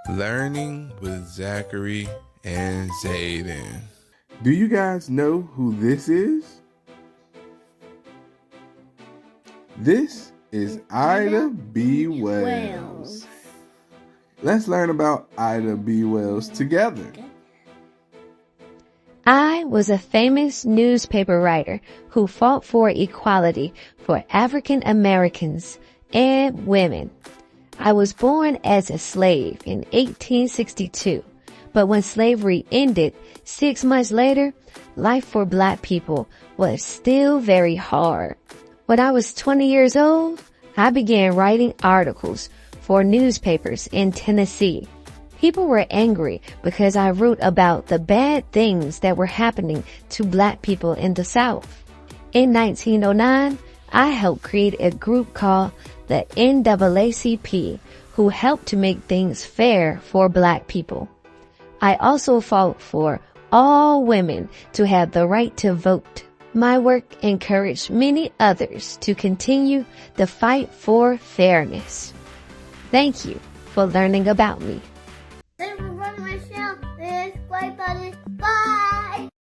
Learning with Zachary and Zayden. Do you guys know who this is? This is Ida B. Wells. Let's learn about Ida B. Wells together. I was a famous newspaper writer who fought for equality for African Americans and women. I was born as a slave in 1862, but when slavery ended 6 months later, life for black people was still very hard. When I was 20 years old, I began writing articles for newspapers in Tennessee. People were angry because I wrote about the bad things that were happening to black people in the South. In 1909, I helped create a group called the NAACP, who helped to make things fair for black people. I also fought for all women to have the right to vote. My work encouraged many others to continue the fight for fairness. Thank you for learning about me.